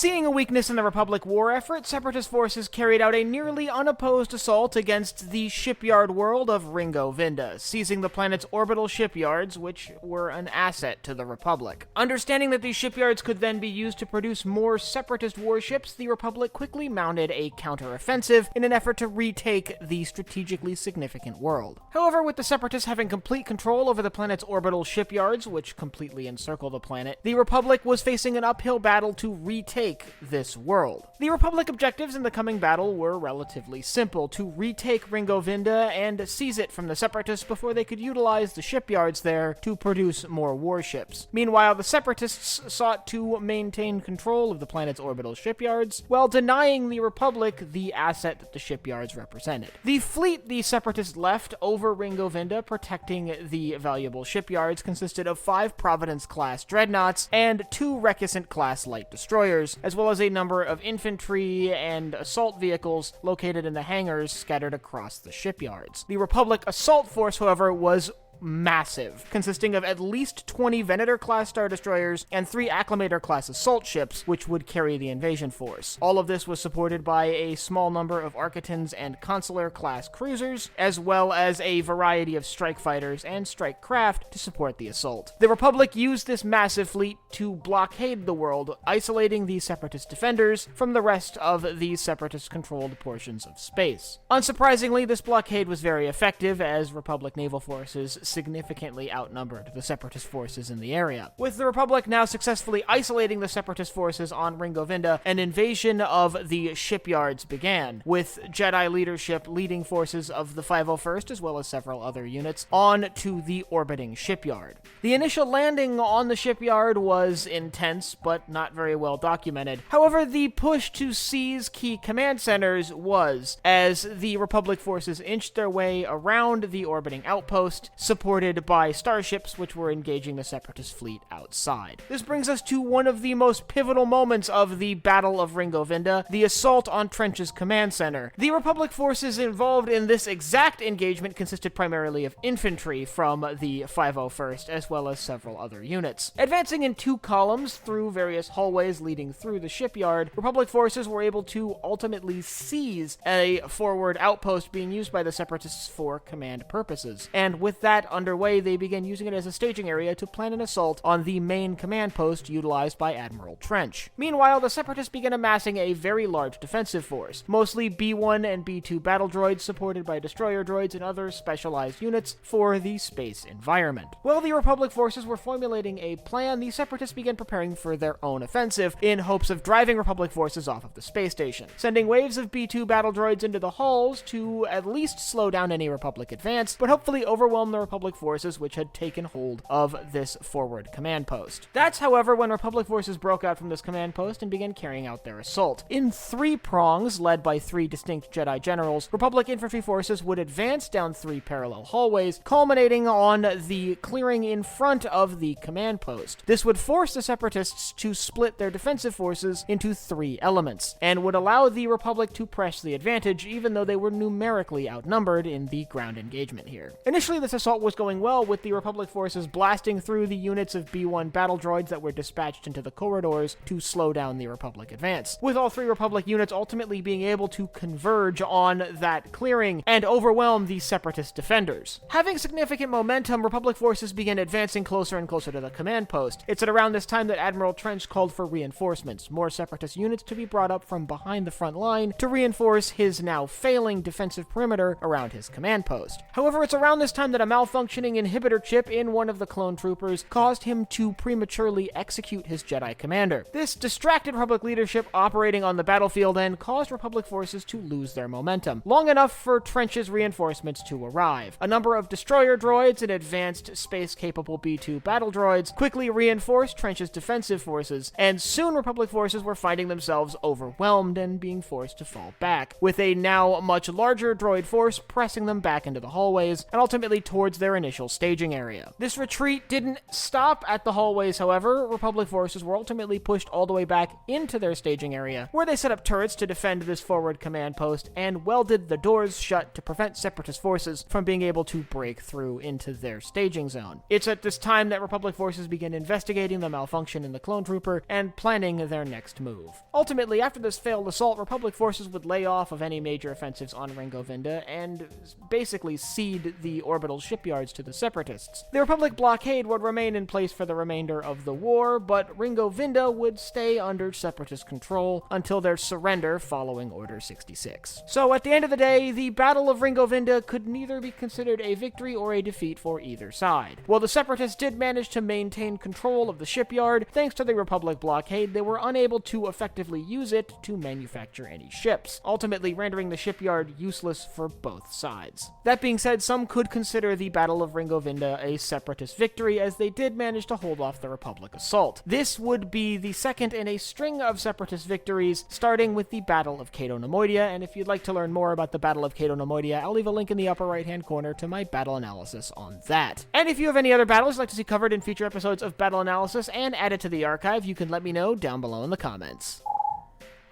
Seeing a weakness in the Republic war effort, Separatist forces carried out a nearly unopposed assault against the shipyard world of Ringo Vinda, seizing the planet's orbital shipyards, which were an asset to the Republic. Understanding that these shipyards could then be used to produce more Separatist warships, the Republic quickly mounted a counteroffensive in an effort to retake the strategically significant world. However, with the Separatists having complete control over the planet's orbital shipyards, which completely encircle the planet, the Republic was facing an uphill battle to retake this world. The Republic objectives in the coming battle were relatively simple: to retake Ringo Vinda and seize it from the Separatists before they could utilize the shipyards there to produce more warships. Meanwhile, the Separatists sought to maintain control of the planet's orbital shipyards while denying the Republic the asset that the shipyards represented. The fleet the Separatists left over Ringo Vinda protecting the valuable shipyards consisted of 5 Providence-class dreadnoughts and 2 Recusant-class light destroyers, as well as a number of infantry and assault vehicles located in the hangars scattered across the shipyards. The Republic assault force, however, was massive, consisting of at least 20 Venator-class Star Destroyers and 3 Acclamator-class assault ships, which would carry the invasion force. All of this was supported by a small number of Architans and Consular-class cruisers, as well as a variety of strike fighters and strike craft to support the assault. The Republic used this massive fleet to blockade the world, isolating the Separatist defenders from the rest of the Separatist-controlled portions of space. Unsurprisingly, this blockade was very effective, as Republic naval forces significantly outnumbered the Separatist forces in the area. With the Republic now successfully isolating the Separatist forces on Ringo Vinda, an invasion of the shipyards began, with Jedi leadership leading forces of the 501st as well as several other units on to the orbiting shipyard. The initial landing on the shipyard was intense, but not very well documented. However, the push to seize key command centers was, as the Republic forces inched their way around the orbiting outpost, supported by starships which were engaging the Separatist fleet outside. This brings us to one of the most pivotal moments of the Battle of Ringo Vinda, the assault on Trench's command center. The Republic forces involved in this exact engagement consisted primarily of infantry from the 501st, as well as several other units. Advancing in 2 columns through various hallways leading through the shipyard, Republic forces were able to ultimately seize a forward outpost being used by the Separatists for command purposes, and with that underway, they began using it as a staging area to plan an assault on the main command post utilized by Admiral Trench. Meanwhile, the Separatists began amassing a very large defensive force, mostly B-1 and B-2 battle droids supported by destroyer droids and other specialized units for the space environment. While the Republic forces were formulating a plan, the Separatists began preparing for their own offensive in hopes of driving Republic forces off of the space station, sending waves of B-2 battle droids into the halls to at least slow down any Republic advance, but hopefully overwhelm the Republic forces which had taken hold of this forward command post. That's, however, when Republic forces broke out from this command post and began carrying out their assault. In 3 prongs, led by 3 distinct Jedi generals, Republic infantry forces would advance down 3 parallel hallways, culminating on the clearing in front of the command post. This would force the Separatists to split their defensive forces into 3 elements, and would allow the Republic to press the advantage even though they were numerically outnumbered in the ground engagement here. Initially, this assault was going well, with the Republic forces blasting through the units of B-1 battle droids that were dispatched into the corridors to slow down the Republic advance, with all 3 Republic units ultimately being able to converge on that clearing and overwhelm the Separatist defenders. Having significant momentum, Republic forces began advancing closer and closer to the command post. It's at around this time that Admiral Trench called for reinforcements, more Separatist units to be brought up from behind the front line to reinforce his now failing defensive perimeter around his command post. However, it's around this time that a malfunctioning inhibitor chip in one of the clone troopers caused him to prematurely execute his Jedi commander. This distracted Republic leadership operating on the battlefield and caused Republic forces to lose their momentum, long enough for Trench's reinforcements to arrive. A number of destroyer droids and advanced space-capable B-2 battle droids quickly reinforced Trench's defensive forces, and soon Republic forces were finding themselves overwhelmed and being forced to fall back, with a now much larger droid force pressing them back into the hallways and ultimately towards their initial staging area. This retreat didn't stop at the hallways, however. Republic forces were ultimately pushed all the way back into their staging area, where they set up turrets to defend this forward command post and welded the doors shut to prevent Separatist forces from being able to break through into their staging zone. It's at this time that Republic forces begin investigating the malfunction in the clone trooper and planning their next move. Ultimately, after this failed assault, Republic forces would lay off of any major offensives on Ringo Vinda and basically cede the orbital shipyards to the Separatists. The Republic blockade would remain in place for the remainder of the war, but Ringo Vinda would stay under Separatist control until their surrender following Order 66. So at the end of the day, the Battle of Ringo Vinda could neither be considered a victory or a defeat for either side. While the Separatists did manage to maintain control of the shipyard, thanks to the Republic blockade, they were unable to effectively use it to manufacture any ships, ultimately rendering the shipyard useless for both sides. That being said, some could consider the Battle of Ringo Vinda a Separatist victory, as they did manage to hold off the Republic assault. This would be the second in a string of Separatist victories, starting with the Battle of Cato Nemoidia, and if you'd like to learn more about the Battle of Cato Nemoidia, I'll leave a link in the upper right-hand corner to my battle analysis on that. And if you have any other battles you'd like to see covered in future episodes of Battle Analysis and added to the archive, you can let me know down below in the comments.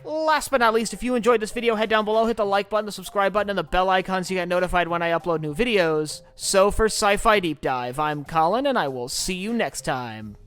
Last but not least, if you enjoyed this video, head down below, hit the like button, the subscribe button, and the bell icon so you get notified when I upload new videos. So for Sci-Fi Deep Dive, I'm Colin, and I will see you next time.